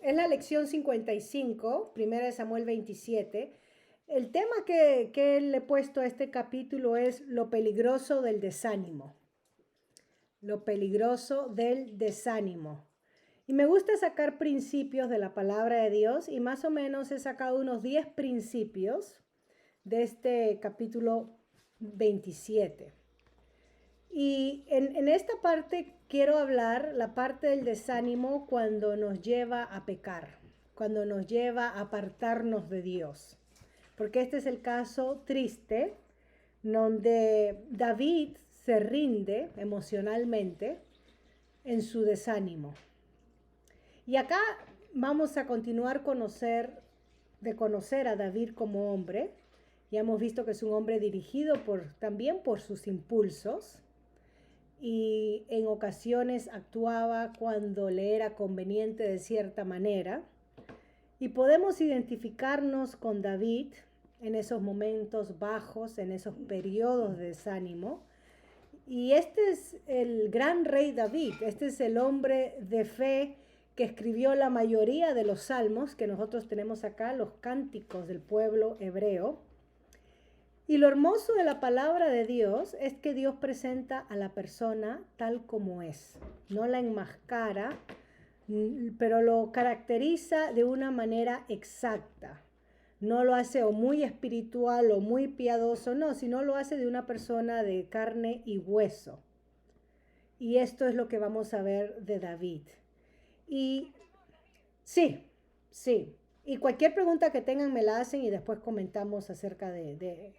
es la lección 55, primera de Samuel 27. El tema que le he puesto a este capítulo es lo peligroso del desánimo. Lo peligroso del desánimo. Y me gusta sacar principios de la palabra de Dios y más o menos he sacado unos 10 principios de este capítulo 27. Y en esta parte quiero hablar la parte del desánimo cuando nos lleva a pecar, cuando nos lleva a apartarnos de Dios. Porque este es el caso triste donde David se rinde emocionalmente en su desánimo. Y acá vamos a continuar de conocer a David como hombre. Ya hemos visto que es un hombre dirigido también por sus impulsos y en ocasiones actuaba cuando le era conveniente de cierta manera. Y podemos identificarnos con David en esos momentos bajos, en esos periodos de desánimo. Y este es el gran rey David, este es el hombre de fe que escribió la mayoría de los salmos que nosotros tenemos acá, los cánticos del pueblo hebreo. Y lo hermoso de la palabra de Dios es que Dios presenta a la persona tal como es, no la enmascara, pero lo caracteriza de una manera exacta. No lo hace o muy espiritual o muy piadoso, no, sino lo hace de una persona de carne y hueso. Y esto es lo que vamos a ver de David. Y sí. Y cualquier pregunta que tengan me la hacen y después comentamos acerca de...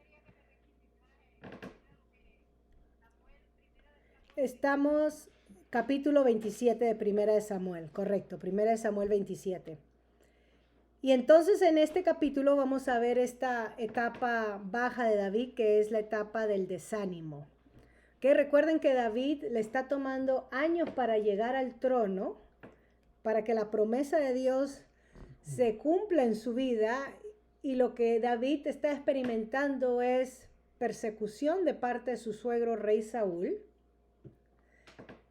Estamos capítulo 27 de Primera de Samuel, correcto, Primera de Samuel 27. Y entonces en este capítulo vamos a ver esta etapa baja de David, que es la etapa del desánimo. Que recuerden que David le está tomando años para llegar al trono, para que la promesa de Dios se cumpla en su vida, y lo que David está experimentando es persecución de parte de su suegro rey Saúl,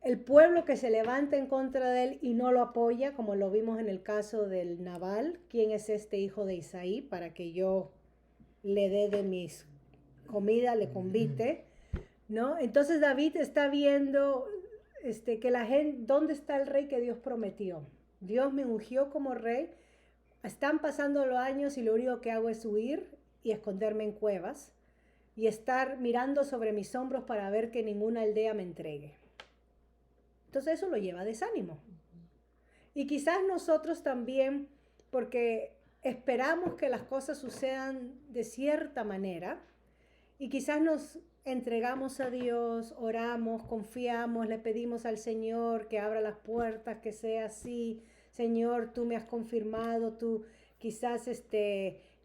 el pueblo que se levanta en contra de él y no lo apoya, como lo vimos en el caso del Nabal. ¿Quién es este hijo de Isaí para que yo le dé de mis comida, le convite? ¿No? Entonces David está viendo que la gente, ¿dónde está el rey que Dios prometió? Dios me ungió como rey, están pasando los años y lo único que hago es huir y esconderme en cuevas y estar mirando sobre mis hombros para ver que ninguna aldea me entregue. Entonces eso lo lleva a desánimo. Y quizás nosotros también, porque esperamos que las cosas sucedan de cierta manera, y quizás nos entregamos a Dios, oramos, confiamos, le pedimos al Señor que abra las puertas, que sea así. Señor, tú me has confirmado, tú quizás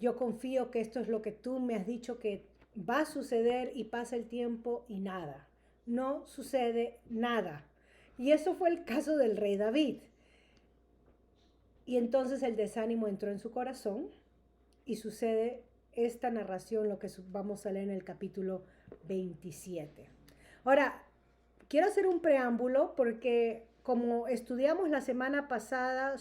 yo confío que esto es lo que tú me has dicho que va a suceder, y pasa el tiempo y nada. No sucede nada. Y eso fue el caso del rey David. Y entonces el desánimo entró en su corazón y sucede esta narración, lo que vamos a leer en el capítulo 27. Ahora, quiero hacer un preámbulo porque como estudiamos la semana pasada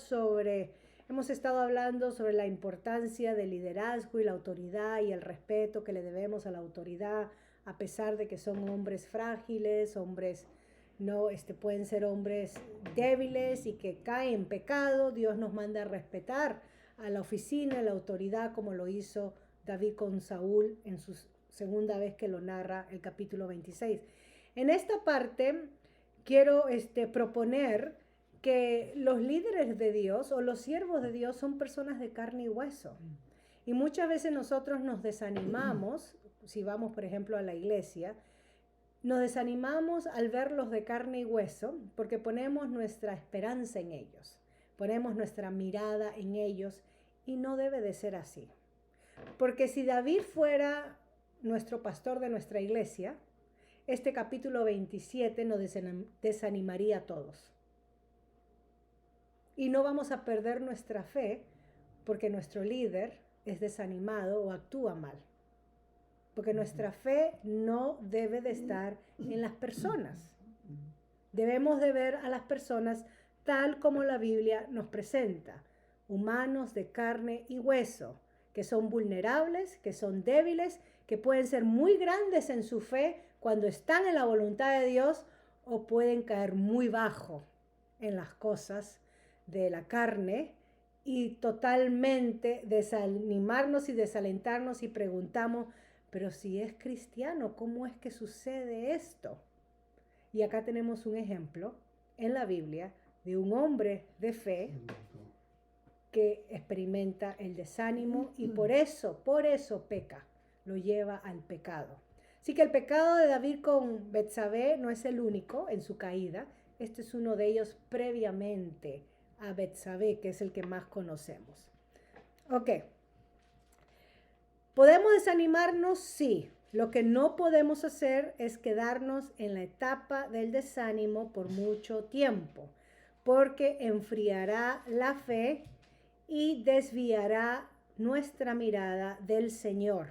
hemos estado hablando sobre la importancia del liderazgo y la autoridad y el respeto que le debemos a la autoridad, a pesar de que son hombres frágiles, hombres... No, pueden ser hombres débiles y que caen en pecado. Dios nos manda a respetar a la oficina, a la autoridad, como lo hizo David con Saúl en su segunda vez que lo narra el capítulo 26. En esta parte quiero proponer que los líderes de Dios o los siervos de Dios son personas de carne y hueso. Y muchas veces nosotros nos desanimamos, si vamos por ejemplo a la iglesia, nos desanimamos al verlos de carne y hueso porque ponemos nuestra esperanza en ellos, ponemos nuestra mirada en ellos, y no debe de ser así. Porque si David fuera nuestro pastor de nuestra iglesia, este capítulo 27 nos desanimaría a todos. Y no vamos a perder nuestra fe porque nuestro líder es desanimado o actúa mal. Porque nuestra fe no debe de estar en las personas. Debemos de ver a las personas tal como la Biblia nos presenta. humanos de carne y hueso, que son vulnerables, que son débiles, que pueden ser muy grandes en su fe cuando están en la voluntad de Dios, o pueden caer muy bajo en las cosas de la carne y totalmente desanimarnos y desalentarnos y preguntamos, pero si es cristiano, ¿cómo es que sucede esto? Y acá tenemos un ejemplo en la Biblia de un hombre de fe que experimenta el desánimo y por eso peca, lo lleva al pecado. Así que el pecado de David con Betsabé no es el único en su caída. Este es uno de ellos previamente a Betsabé, que es el que más conocemos. Ok. ¿Podemos desanimarnos? Sí. Lo que no podemos hacer es quedarnos en la etapa del desánimo por mucho tiempo, porque enfriará la fe y desviará nuestra mirada del Señor.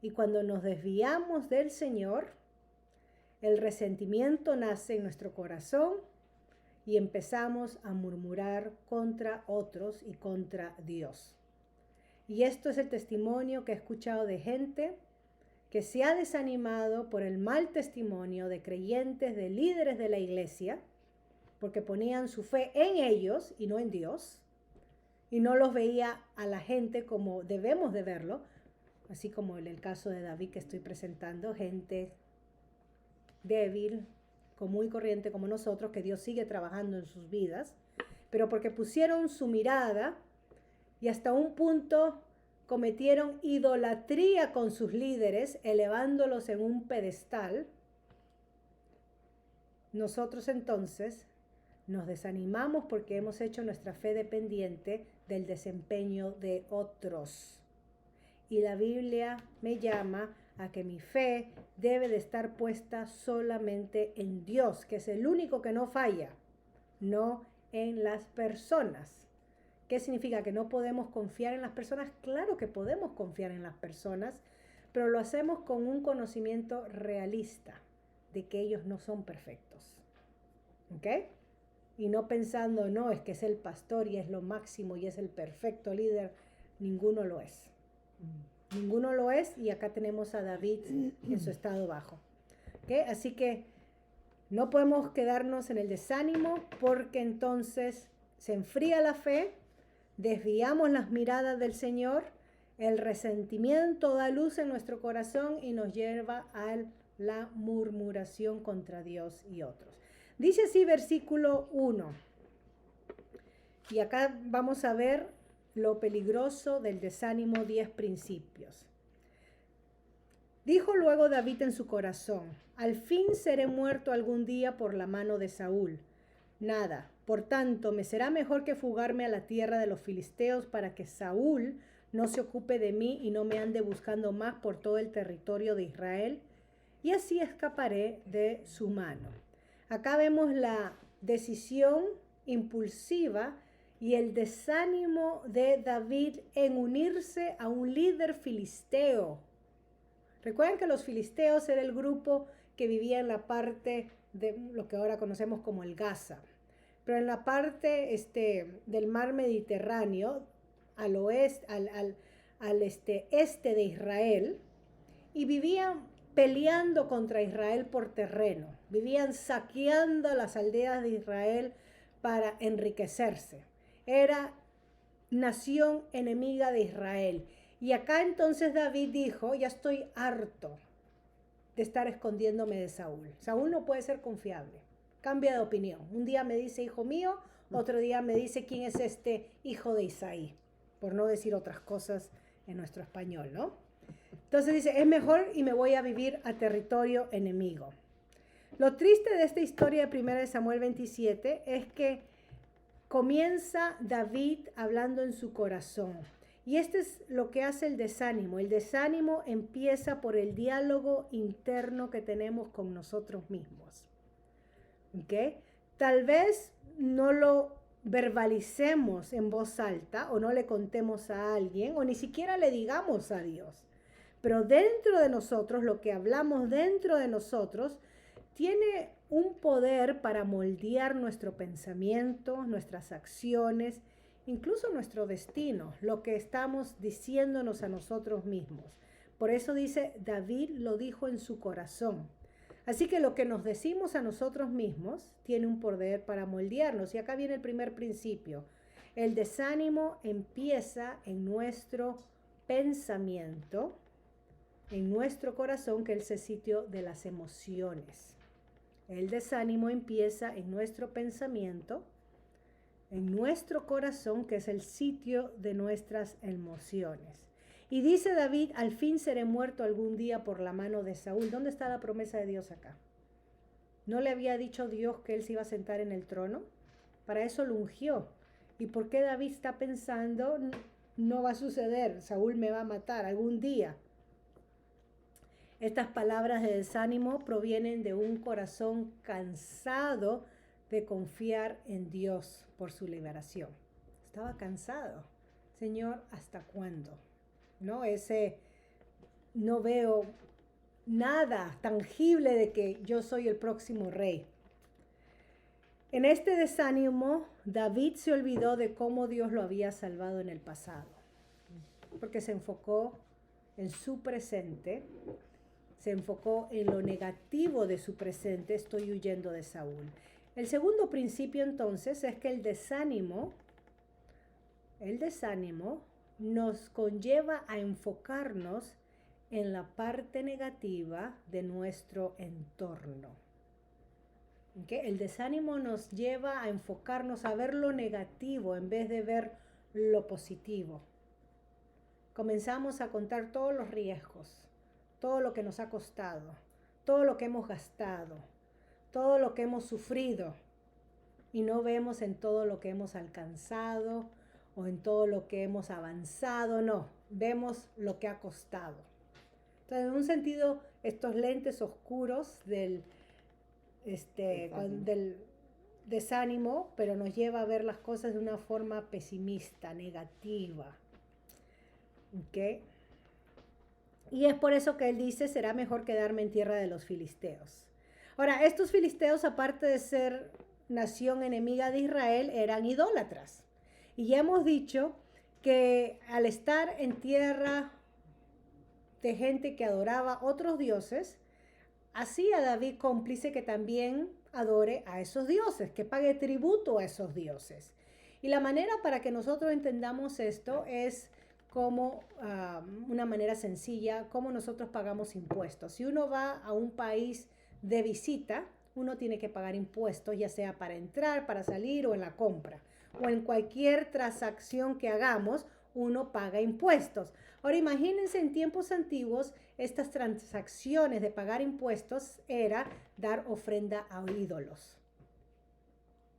Y cuando nos desviamos del Señor, el resentimiento nace en nuestro corazón y empezamos a murmurar contra otros y contra Dios. Y esto es el testimonio que he escuchado de gente que se ha desanimado por el mal testimonio de creyentes, de líderes de la iglesia, porque ponían su fe en ellos y no en Dios, y no los veía a la gente como debemos de verlo, así como en el caso de David que estoy presentando, gente débil, común y corriente como nosotros, que Dios sigue trabajando en sus vidas, pero porque pusieron su mirada y hasta un punto cometieron idolatría con sus líderes, elevándolos en un pedestal, nosotros entonces nos desanimamos porque hemos hecho nuestra fe dependiente del desempeño de otros. Y la Biblia me llama a que mi fe debe de estar puesta solamente en Dios, que es el único que no falla, no en las personas. ¿Qué significa? ¿Que no podemos confiar en las personas? Claro que podemos confiar en las personas, pero lo hacemos con un conocimiento realista de que ellos no son perfectos. ¿Ok? Y no pensando, no, es que es el pastor y es lo máximo y es el perfecto líder. Ninguno lo es. Ninguno lo es, y acá tenemos a David en su estado bajo. ¿Okay? Así que no podemos quedarnos en el desánimo porque entonces se enfría la fe, desviamos las miradas del Señor, el resentimiento da luz en nuestro corazón y nos lleva a la murmuración contra Dios y otros. Dice así versículo 1, y acá vamos a ver lo peligroso del desánimo, 10 principios. Dijo luego David en su corazón, al fin seré muerto algún día por la mano de Saúl. Nada, por tanto, me será mejor que fugarme a la tierra de los filisteos para que Saúl no se ocupe de mí y no me ande buscando más por todo el territorio de Israel, y así escaparé de su mano. Acá vemos la decisión impulsiva y el desánimo de David en unirse a un líder filisteo. Recuerden que los filisteos era el grupo que vivía en la parte de lo que ahora conocemos como el Gaza, pero en la parte del mar Mediterráneo, al oeste, este de Israel, y vivían peleando contra Israel por terreno, vivían saqueando las aldeas de Israel para enriquecerse. Era nación enemiga de Israel. Y acá entonces David dijo, ya estoy harto de estar escondiéndome de Saúl. Saúl no puede ser confiable. Cambia de opinión. Un día me dice hijo mío, otro día me dice quién es este hijo de Isaí, por no decir otras cosas en nuestro español, ¿no? Entonces dice, es mejor y me voy a vivir a territorio enemigo. Lo triste de esta historia de 1 Samuel 27 es que comienza David hablando en su corazón. Y este es lo que hace el desánimo. El desánimo empieza por el diálogo interno que tenemos con nosotros mismos. ¿Ok? Tal vez no lo verbalicemos en voz alta o no le contemos a alguien o ni siquiera le digamos a Dios. Pero dentro de nosotros, lo que hablamos dentro de nosotros tiene un poder para moldear nuestro pensamiento, nuestras acciones incluso nuestro destino, lo que estamos diciéndonos a nosotros mismos. Por eso dice, David lo dijo en su corazón. Así que lo que nos decimos a nosotros mismos tiene un poder para moldearnos. Y acá viene el primer principio. El desánimo empieza en nuestro pensamiento, en nuestro corazón, que es el sitio de las emociones. El desánimo empieza en nuestro pensamiento, en nuestro corazón, que es el sitio de nuestras emociones. Y dice David, al fin seré muerto algún día por la mano de Saúl. ¿Dónde está la promesa de Dios acá? ¿No le había dicho Dios que él se iba a sentar en el trono? Para eso lo ungió. ¿Y por qué David está pensando, no va a suceder, Saúl me va a matar algún día? Estas palabras de desánimo provienen de un corazón cansado de confiar en Dios por su liberación. Estaba cansado. Señor, ¿hasta cuándo? No veo nada tangible de que yo soy el próximo rey. En este desánimo, David se olvidó de cómo Dios lo había salvado en el pasado, porque se enfocó en su presente, se enfocó en lo negativo de su presente, estoy huyendo de Saúl. El segundo principio entonces es que el desánimo nos conlleva a enfocarnos en la parte negativa de nuestro entorno. ¿Okay? El desánimo nos lleva a enfocarnos a ver lo negativo en vez de ver lo positivo. Comenzamos a contar todos los riesgos, todo lo que nos ha costado, todo lo que hemos gastado, todo lo que hemos sufrido, y no vemos en todo lo que hemos alcanzado o en todo lo que hemos avanzado, no, vemos lo que ha costado. Entonces, en un sentido, estos lentes oscuros del desánimo, pero nos lleva a ver las cosas de una forma pesimista, negativa. ¿Okay? Y es por eso que él dice, será mejor quedarme en tierra de los filisteos. Ahora, estos filisteos, aparte de ser nación enemiga de Israel, eran idólatras. Y ya hemos dicho que al estar en tierra de gente que adoraba otros dioses, hacía David cómplice que también adore a esos dioses, que pague tributo a esos dioses. Y la manera para que nosotros entendamos esto es como una manera sencilla, cómo nosotros pagamos impuestos. Si uno va a un país de visita, uno tiene que pagar impuestos, ya sea para entrar, para salir o en la compra. O en cualquier transacción que hagamos, uno paga impuestos. Ahora imagínense en tiempos antiguos, estas transacciones de pagar impuestos era dar ofrenda a ídolos.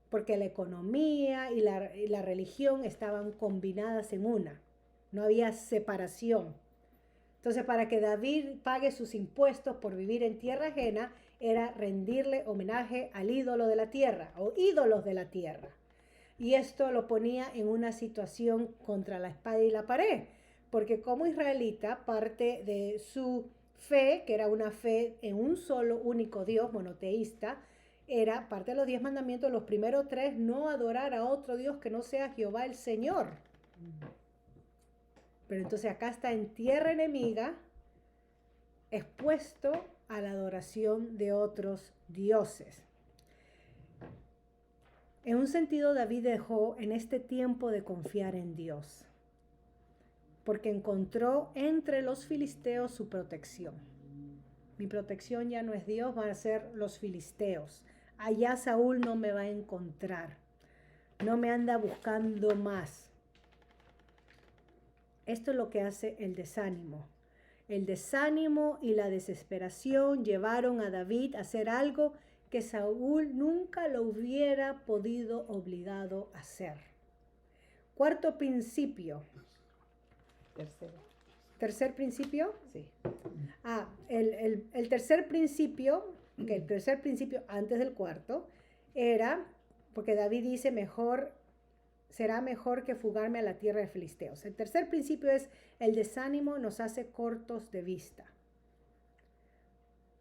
Porque la economía y la religión estaban combinadas en una. No había separación. Entonces, para que David pague sus impuestos por vivir en tierra ajena, era rendirle homenaje al ídolo de la tierra o ídolos de la tierra. Y esto lo ponía en una situación contra la espada y la pared, porque como israelita, parte de su fe, que era una fe en un solo único Dios monoteísta, era parte de los 10 mandamientos, los primeros 3, no adorar a otro Dios que no sea Jehová el Señor. Pero entonces acá está en tierra enemiga, expuesto a la adoración de otros dioses. En un sentido, David dejó en este tiempo de confiar en Dios, porque encontró entre los filisteos su protección. Mi protección ya no es Dios, van a ser los filisteos. Allá Saúl no me va a encontrar, no me anda buscando más. Esto es lo que hace el desánimo. El desánimo y la desesperación llevaron a David a hacer algo que Saúl nunca lo hubiera podido obligado a hacer. Cuarto principio. ¿Tercer principio? Sí. El tercer principio, que el tercer principio antes del cuarto, era, porque David dice será mejor que fugarme a la tierra de filisteos. El tercer principio es, el desánimo nos hace cortos de vista.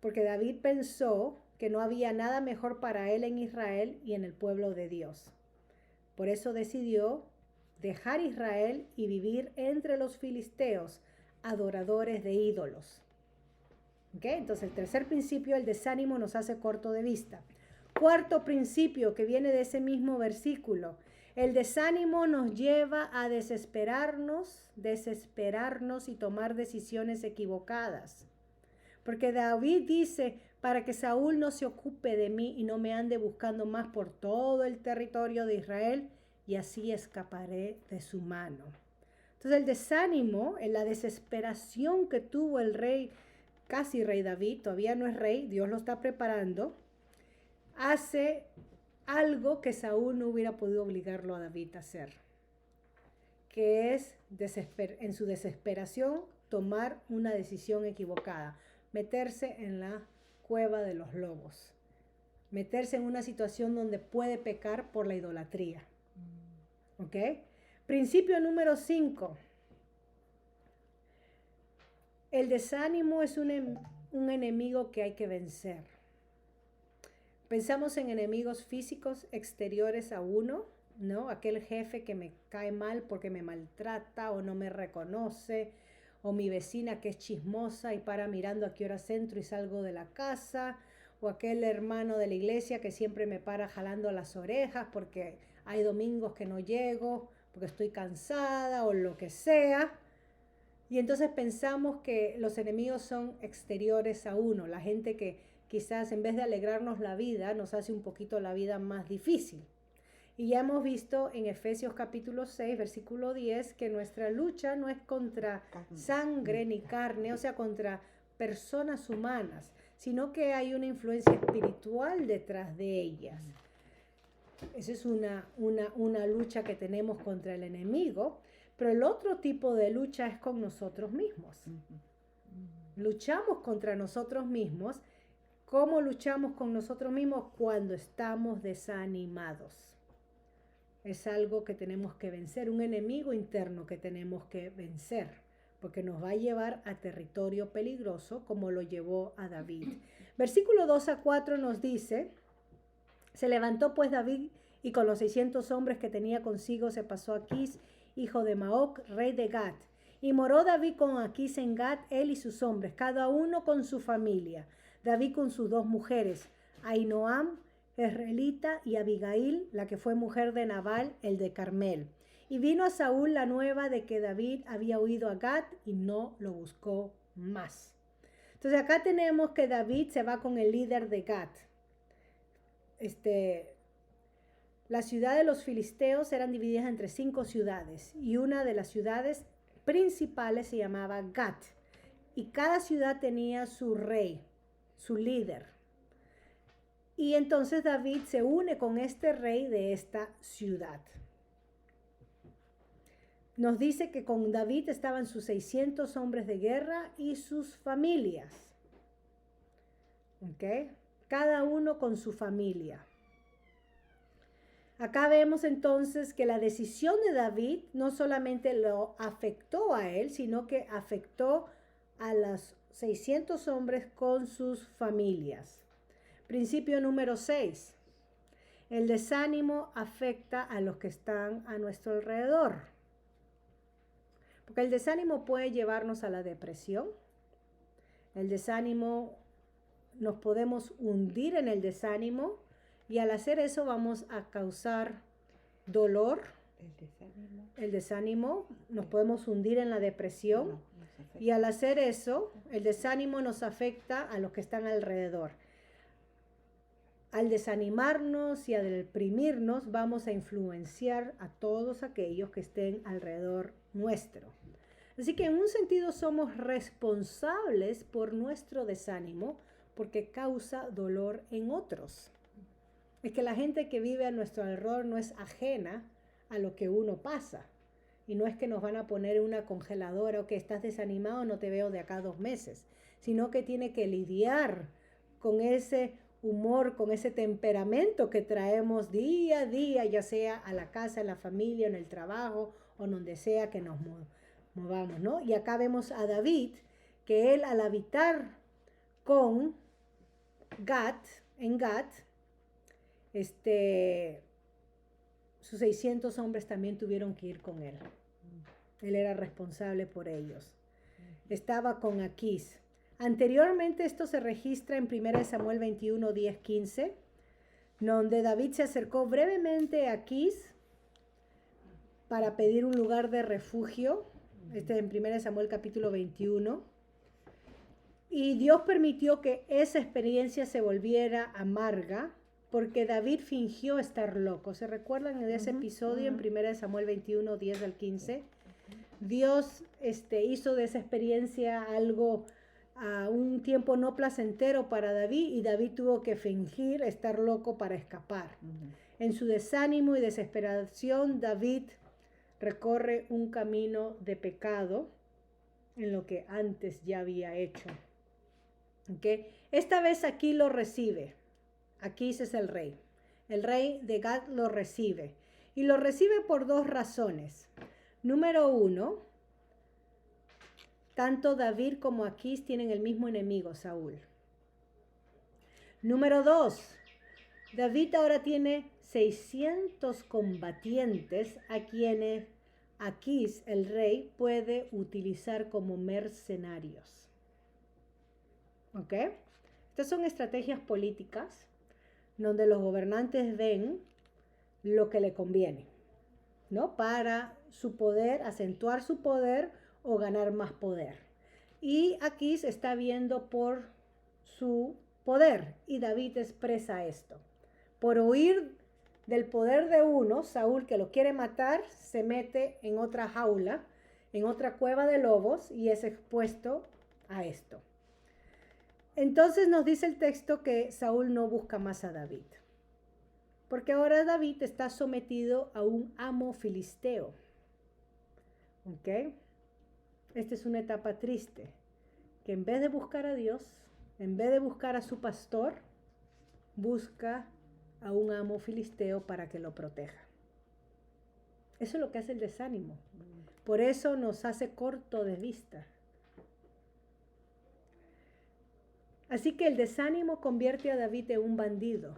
Porque David pensó que no había nada mejor para él en Israel y en el pueblo de Dios. Por eso decidió dejar Israel y vivir entre los filisteos, adoradores de ídolos. ¿Okay? Entonces el tercer principio, el desánimo, nos hace corto de vista. Cuarto principio que viene de ese mismo versículo, el desánimo nos lleva a desesperarnos y tomar decisiones equivocadas. Porque David dice, para que Saúl no se ocupe de mí y no me ande buscando más por todo el territorio de Israel, y así escaparé de su mano. Entonces el desánimo, en la desesperación que tuvo el rey, casi rey David, todavía no es rey, Dios lo está preparando, hace algo que Saúl no hubiera podido obligarlo a David a hacer, que es en su desesperación tomar una decisión equivocada, meterse en la cueva de los lobos, meterse en una situación donde puede pecar por la idolatría. ¿Ok? Principio número 5. El desánimo es un enemigo que hay que vencer. Pensamos en enemigos físicos exteriores a uno, ¿no? Aquel jefe que me cae mal porque me maltrata o no me reconoce, o mi vecina que es chismosa y para mirando a qué hora entro y salgo de la casa, o aquel hermano de la iglesia que siempre me para jalando las orejas porque hay domingos que no llego, porque estoy cansada o lo que sea. Y entonces pensamos que los enemigos son exteriores a uno, la gente que quizás en vez de alegrarnos la vida, nos hace un poquito la vida más difícil. Y ya hemos visto en Efesios capítulo 6, versículo 10, que nuestra lucha no es contra sangre ni carne, o sea, contra personas humanas, sino que hay una influencia espiritual detrás de ellas. Esa es una lucha que tenemos contra el enemigo, pero el otro tipo de lucha es con nosotros mismos. Luchamos contra nosotros mismos. ¿Cómo luchamos con nosotros mismos? Cuando estamos desanimados. Es algo que tenemos que vencer, un enemigo interno que tenemos que vencer, porque nos va a llevar a territorio peligroso como lo llevó a David. Versículo 2 a 4 nos dice, se levantó pues David y con los 600 hombres que tenía consigo se pasó a Aquís, hijo de Maoc, rey de Gat. Y moró David con Aquís en Gat, él y sus hombres, cada uno con su familia. David con sus 2 mujeres, Ahinoam, Jezreelita, y Abigail, la que fue mujer de Nabal, el de Carmel. Y vino a Saúl la nueva de que David había huido a Gat y no lo buscó más. Entonces acá tenemos que David se va con el líder de Gat. La ciudad de los filisteos eran divididas entre 5 ciudades y una de las ciudades principales se llamaba Gat. Y cada ciudad tenía su rey, su líder. Y entonces David se une con este rey de esta ciudad. Nos dice que con David estaban sus 600 hombres de guerra y sus familias. ¿Ok? Cada uno con su familia. Acá vemos entonces que la decisión de David no solamente lo afectó a él, sino que afectó a los 600 hombres con sus familias. Principio número 6. El desánimo afecta a los que están a nuestro alrededor. Porque el desánimo puede llevarnos a la depresión. El desánimo, nos podemos hundir en el desánimo y al hacer eso vamos a causar dolor. El desánimo, nos podemos hundir en la depresión y al hacer eso, el desánimo nos afecta a los que están alrededor. Al desanimarnos y a deprimirnos, vamos a influenciar a todos aquellos que estén alrededor nuestro. Así que en un sentido somos responsables por nuestro desánimo porque causa dolor en otros. Es que la gente que vive a nuestro alrededor no es ajena a lo que uno pasa. Y no es que nos van a poner una congeladora o que estás desanimado, no te veo de acá a 2 meses, sino que tiene que lidiar con ese humor, con ese temperamento que traemos día a día, ya sea a la casa, en la familia, en el trabajo o donde sea que nos movamos, ¿no? Y acá vemos a David, que él al habitar con en Gat, sus 600 hombres también tuvieron que ir con él. Él era responsable por ellos. Estaba con Aquís. Anteriormente esto se registra en 1 Samuel 21, 10, 15, donde David se acercó brevemente a Aquís para pedir un lugar de refugio. En 1 Samuel capítulo 21. Y Dios permitió que esa experiencia se volviera amarga porque David fingió estar loco. ¿Se recuerdan de ese episodio en 1 Samuel 21, 10 al 15? Dios hizo de esa experiencia algo a un tiempo no placentero para David y David tuvo que fingir estar loco para escapar. En su desánimo y desesperación, David recorre un camino de pecado en lo que antes ya había hecho. ¿Okay? Esta vez aquí lo recibe. Aquís es el rey. El rey de Gad lo recibe. Y lo recibe por dos razones. Número uno, tanto David como Aquís tienen el mismo enemigo, Saúl. Número dos, David ahora tiene 600 combatientes a quienes Aquís, el rey, puede utilizar como mercenarios. ¿Ok? Estas son estrategias políticas donde los gobernantes ven lo que le conviene, ¿no? Para su poder, acentuar su poder o ganar más poder. Y Aquís está viendo por su poder y David expresa esto. Por huir del poder de uno, Saúl, que lo quiere matar, se mete en otra jaula, en otra cueva de lobos y es expuesto a esto. Entonces nos dice el texto que Saúl no busca más a David, porque ahora David está sometido a un amo filisteo. ¿Ok? Esta es una etapa triste, que en vez de buscar a Dios, en vez de buscar a su pastor, busca a un amo filisteo para que lo proteja. Eso es lo que hace el desánimo. Por eso nos hace corto de vista. Así que el desánimo convierte a David en un bandido.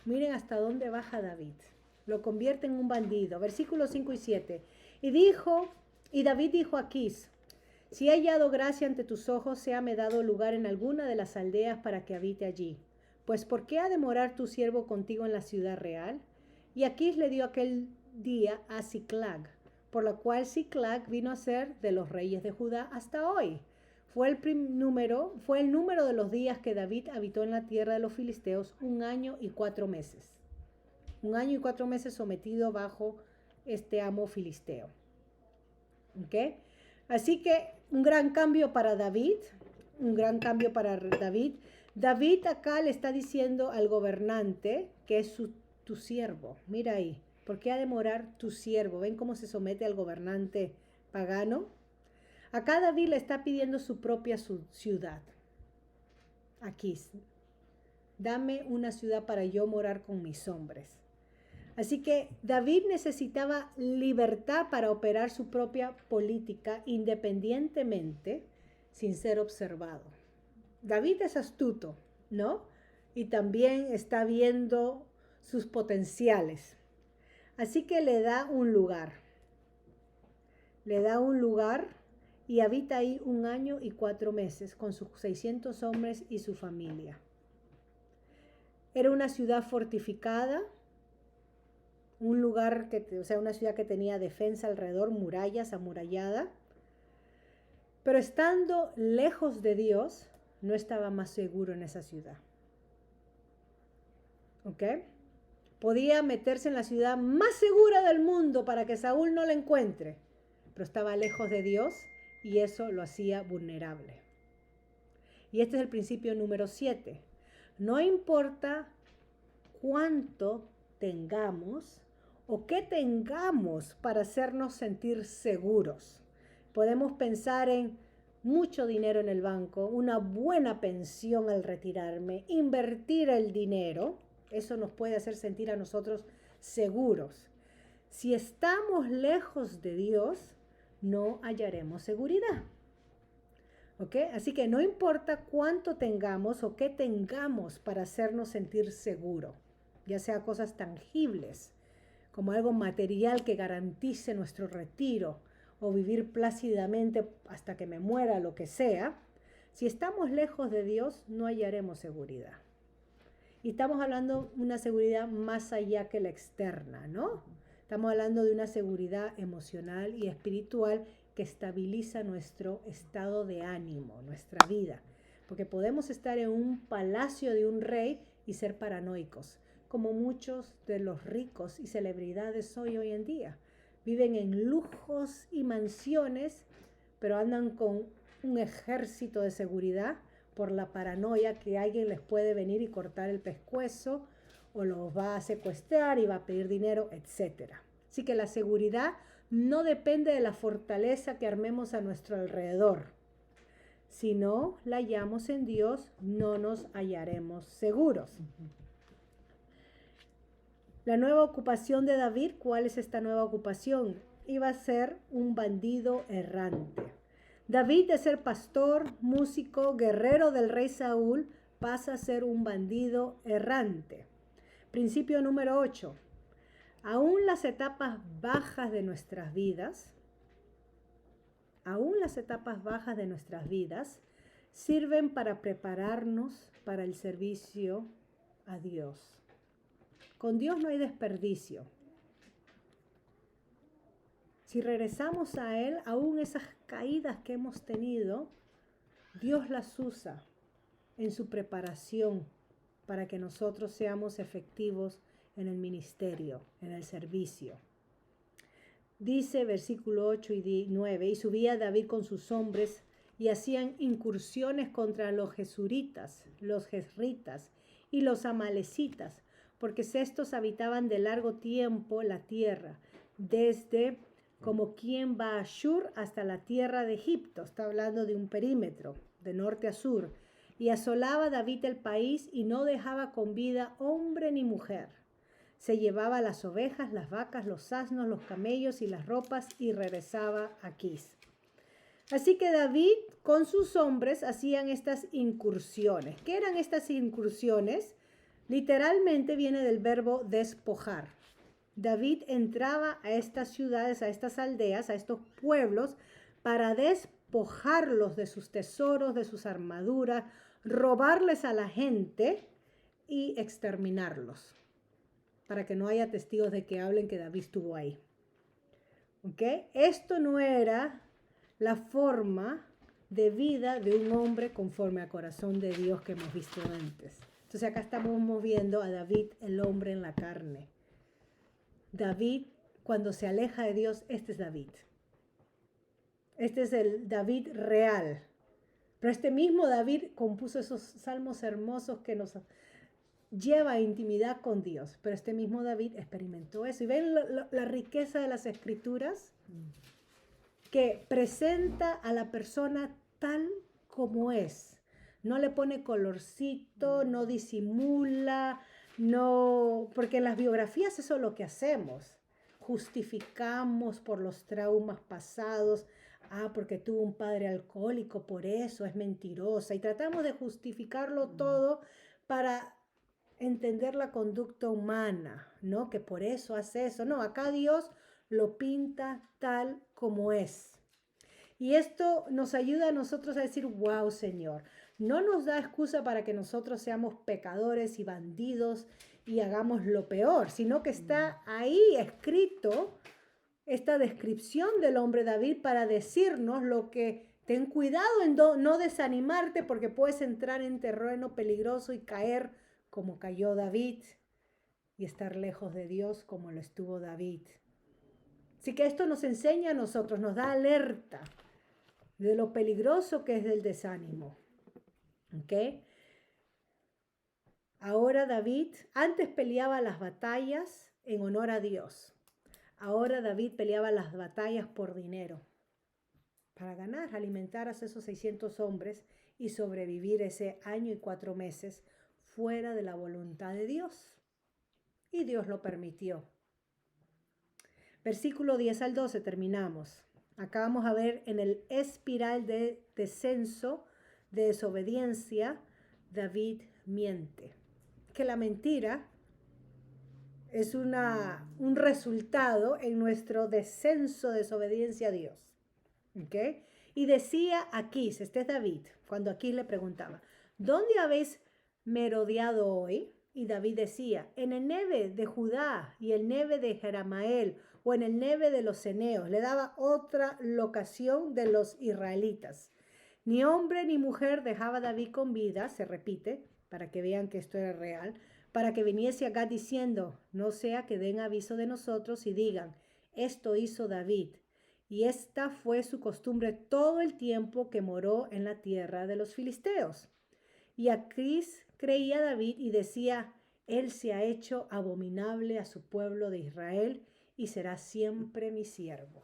Miren hasta dónde baja David. Lo convierte en un bandido. Versículos 5 y 7. Y David dijo a Aquís: si he hallado gracia ante tus ojos, séame dado lugar en alguna de las aldeas para que habite allí. Pues ¿por qué ha de morar tu siervo contigo en la ciudad real? Y Aquís le dio aquel día a Siclag, por lo cual Siclag vino a ser de los reyes de Judá hasta hoy. Fue el número de los días que David habitó en la tierra de los filisteos, 1 año y 4 meses. 1 año y 4 meses sometido bajo este amo filisteo. ¿Ok? Así que un gran cambio para David, David acá le está diciendo al gobernante que es tu siervo. Mira ahí, ¿por qué ha de morar tu siervo? ¿Ven cómo se somete al gobernante pagano? Acá David le está pidiendo su propia ciudad. Aquí, dame una ciudad para yo morar con mis hombres. Así que David necesitaba libertad para operar su propia política independientemente, sin ser observado. David es astuto, ¿no? Y también está viendo sus potenciales. Así que le da un lugar. Y habita ahí 1 año y 4 meses con sus 600 hombres y su familia. Era una ciudad fortificada, una ciudad que tenía defensa alrededor, murallas, amurallada. Pero estando lejos de Dios, no estaba más seguro en esa ciudad. ¿Ok? Podía meterse en la ciudad más segura del mundo para que Saúl no la encuentre, pero estaba lejos de Dios y eso lo hacía vulnerable. Y este es el principio número 7. No importa cuánto tengamos o qué tengamos para hacernos sentir seguros. Podemos pensar en mucho dinero en el banco, una buena pensión al retirarme, invertir el dinero. Eso nos puede hacer sentir a nosotros seguros. Si estamos lejos de Dios, no hallaremos seguridad. ¿Ok? Así que no importa cuánto tengamos o qué tengamos para hacernos sentir seguro, ya sea cosas tangibles como algo material que garantice nuestro retiro o vivir plácidamente hasta que me muera, lo que sea, si estamos lejos de Dios, no hallaremos seguridad. Y estamos hablando de una seguridad más allá que la externa, ¿no? Estamos hablando de una seguridad emocional y espiritual que estabiliza nuestro estado de ánimo, nuestra vida. Porque podemos estar en un palacio de un rey y ser paranoicos, como muchos de los ricos y celebridades hoy en día. Viven en lujos y mansiones, pero andan con un ejército de seguridad por la paranoia que alguien les puede venir y cortar el pescuezo o los va a secuestrar y va a pedir dinero, etc. Así que la seguridad no depende de la fortaleza que armemos a nuestro alrededor. Si no la hallamos en Dios, no nos hallaremos seguros. La nueva ocupación de David, ¿cuál es esta nueva ocupación? Iba a ser un bandido errante. David, de ser pastor, músico, guerrero del rey Saúl, pasa a ser un bandido errante. Principio número 8. Aún las etapas bajas de nuestras vidas, sirven para prepararnos para el servicio a Dios. Con Dios no hay desperdicio. Si regresamos a Él, aún esas caídas que hemos tenido, Dios las usa en su preparación para que nosotros seamos efectivos en el ministerio, en el servicio. Dice versículo 8 y 9, y subía David con sus hombres y hacían incursiones contra los jesuritas, los jezritas y los amalecitas, porque estos habitaban de largo tiempo la tierra, desde como quien va a Ashur hasta la tierra de Egipto. Está hablando de un perímetro, de norte a sur. Y asolaba David el país y no dejaba con vida hombre ni mujer. Se llevaba las ovejas, las vacas, los asnos, los camellos y las ropas y regresaba a Quis. Así que David con sus hombres hacían estas incursiones. ¿Qué eran estas incursiones? Literalmente viene del verbo despojar. David entraba a estas ciudades, a estas aldeas, a estos pueblos, para despojarlos de sus tesoros, de sus armaduras, robarles a la gente y exterminarlos, para que no haya testigos de que hablen que David estuvo ahí. ¿Ok? Esto no era la forma de vida de un hombre conforme al corazón de Dios que hemos visto antes. Entonces acá estamos viendo a David, el hombre en la carne. David, cuando se aleja de Dios, este es David. Este es el David real. Pero este mismo David compuso esos salmos hermosos que nos lleva a intimidad con Dios. Pero este mismo David experimentó eso. Y ven la riqueza de las escrituras que presenta a la persona tal como es. No le pone colorcito, no disimula, no, porque en las biografías eso es lo que hacemos. Justificamos por los traumas pasados. Porque tuvo un padre alcohólico, por eso es mentirosa. Y tratamos de justificarlo todo para entender la conducta humana, ¿no? Que por eso hace eso. No, acá Dios lo pinta tal como es. Y esto nos ayuda a nosotros a decir, wow, Señor. No nos da excusa para que nosotros seamos pecadores y bandidos y hagamos lo peor, sino que está ahí escrito esta descripción del hombre David para decirnos lo que ten cuidado en no desanimarte porque puedes entrar en terreno peligroso y caer como cayó David y estar lejos de Dios como lo estuvo David. Así que esto nos enseña a nosotros, nos da alerta de lo peligroso que es el desánimo. ¿Ok? Ahora David, antes peleaba las batallas en honor a Dios. Ahora David peleaba las batallas por dinero, para ganar, alimentar a esos 600 hombres y sobrevivir ese año y 4 meses fuera de la voluntad de Dios. Y Dios lo permitió. Versículo 10 al 12 terminamos. Acá vamos a ver en el espiral de descenso, de desobediencia, David miente. Que la mentira es un resultado en nuestro descenso, desobediencia a Dios. ¿Ok? Y decía Aquís, este es David, cuando Aquís le preguntaba, ¿dónde habéis merodeado hoy? Y David decía, en el neve de Judá y el neve de Jeramael o en el neve de los ceneos. Le daba otra locación de los israelitas. Ni hombre ni mujer dejaba David con vida, se repite, para que vean que esto era real, para que viniese acá diciendo, no sea que den aviso de nosotros y digan, esto hizo David. Y esta fue su costumbre todo el tiempo que moró en la tierra de los filisteos. Y Aquís creía David y decía, él se ha hecho abominable a su pueblo de Israel y será siempre mi siervo.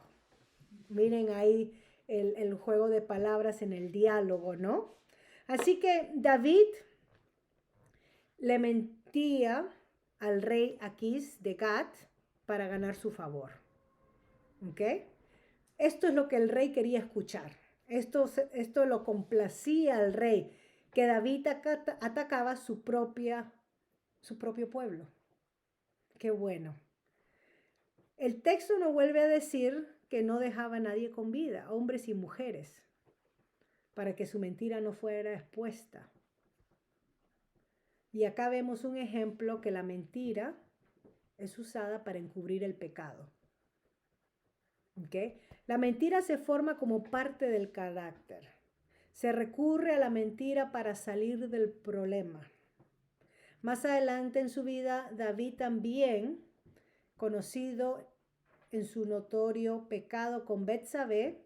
Miren ahí el juego de palabras en el diálogo, ¿no? Así que David le mentía al rey Aquís de Gat para ganar su favor. ¿Ok? Esto es lo que el rey quería escuchar. Esto lo complacía al rey, que David atacaba su propio pueblo. Qué bueno. El texto nos vuelve a decir que no dejaba a nadie con vida, hombres y mujeres, para que su mentira no fuera expuesta. Y acá vemos un ejemplo que la mentira es usada para encubrir el pecado. ¿Okay? La mentira se forma como parte del carácter. Se recurre a la mentira para salir del problema. Más adelante en su vida, David también, conocido en su notorio pecado con Betsabé,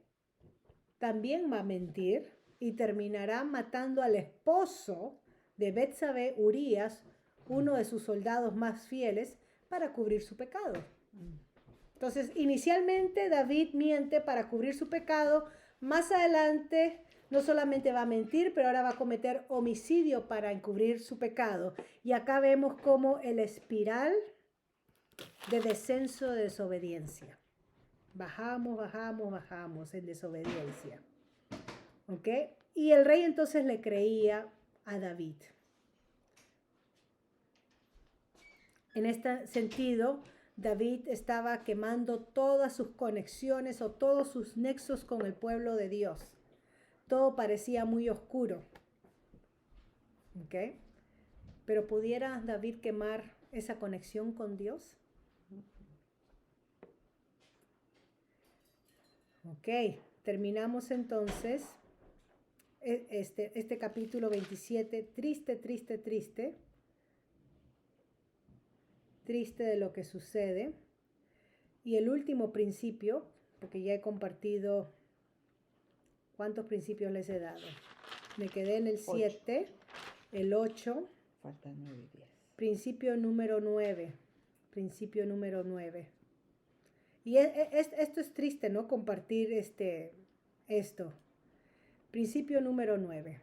también va a mentir y terminará matando al esposo de Betsabé, Urías, uno de sus soldados más fieles, para cubrir su pecado. Entonces, inicialmente David miente para cubrir su pecado. Más adelante, no solamente va a mentir, pero ahora va a cometer homicidio para encubrir su pecado. Y acá vemos como el espiral de descenso de desobediencia. Bajamos, bajamos, bajamos en desobediencia. ¿Ok? Y el rey entonces le creía a David. En este sentido, David estaba quemando todas sus conexiones o todos sus nexos con el pueblo de Dios. Todo parecía muy oscuro. ¿Ok? Pero ¿pudiera David quemar esa conexión con Dios? Ok, terminamos entonces este capítulo 27, triste, triste, triste. Triste de lo que sucede. Y el último principio, porque ya he compartido, ¿cuántos principios les he dado? Me quedé en el 7, el 8. Faltan 9 y 10. Principio número 9. Principio número 9. Y esto es triste, ¿no? Compartir esto. Principio número 9.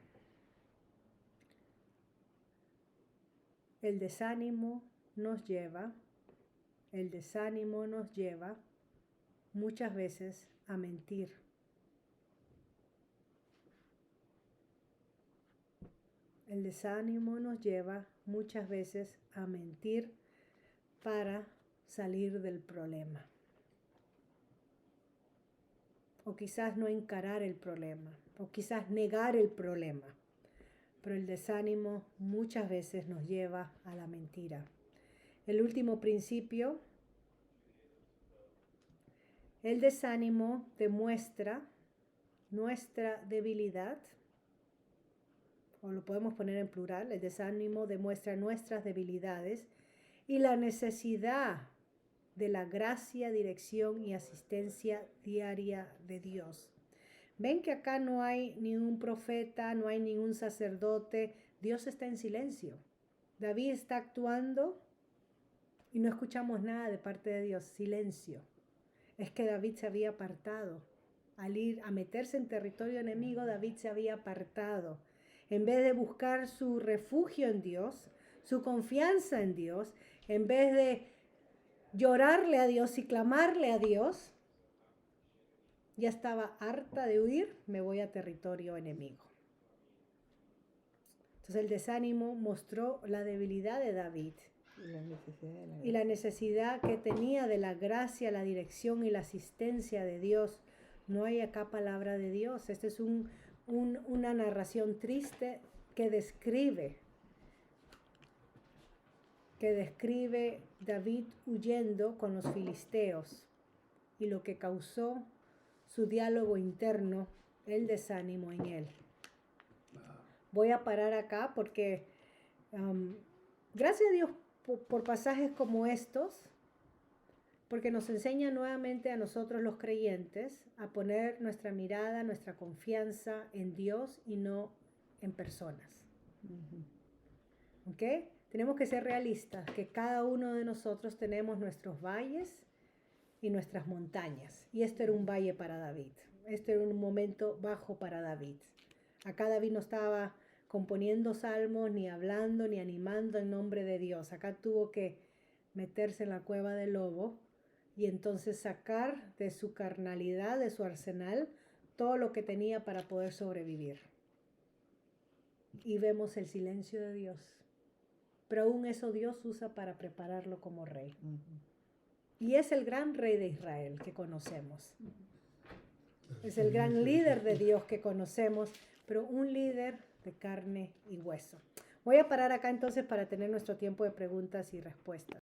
El desánimo nos lleva muchas veces a mentir. El desánimo nos lleva muchas veces a mentir para salir del problema. O quizás no encarar el problema, o quizás negar el problema. Pero el desánimo muchas veces nos lleva a la mentira. El último principio, el desánimo demuestra nuestra debilidad, o lo podemos poner en plural, el desánimo demuestra nuestras debilidades y la necesidad de la gracia, dirección y asistencia diaria de Dios. Ven que acá no hay ningún profeta, no hay ningún sacerdote, Dios está en silencio. David está actuando y no escuchamos nada de parte de Dios, silencio. Es que David se había apartado. Al ir a meterse en territorio enemigo, David se había apartado. En vez de buscar su refugio en Dios, su confianza en Dios, en vez de llorarle a Dios y clamarle a Dios, ya estaba harta de huir, me voy a territorio enemigo. Entonces el desánimo mostró la debilidad de David Y la necesidad que tenía de la gracia, la dirección y la asistencia de Dios. No hay acá palabra de Dios. Esta es una narración triste que describe David huyendo con los filisteos y lo que causó su diálogo interno, el desánimo en él. Voy a parar acá porque gracias a Dios por pasajes como estos, porque nos enseña nuevamente a nosotros los creyentes a poner nuestra mirada, nuestra confianza en Dios y no en personas. ¿Ok? Tenemos que ser realistas, que cada uno de nosotros tenemos nuestros valles y nuestras montañas. Y esto era un valle para David. Esto era un momento bajo para David. Acá David no estaba componiendo salmos, ni hablando, ni animando en nombre de Dios. Acá tuvo que meterse en la cueva del lobo y entonces sacar de su carnalidad, de su arsenal, todo lo que tenía para poder sobrevivir. Y vemos el silencio de Dios. Pero aún eso Dios usa para prepararlo como rey. Y es el gran rey de Israel que conocemos. Es el gran líder de Dios que conocemos, pero un líder de carne y hueso. Voy a parar acá entonces para tener nuestro tiempo de preguntas y respuestas.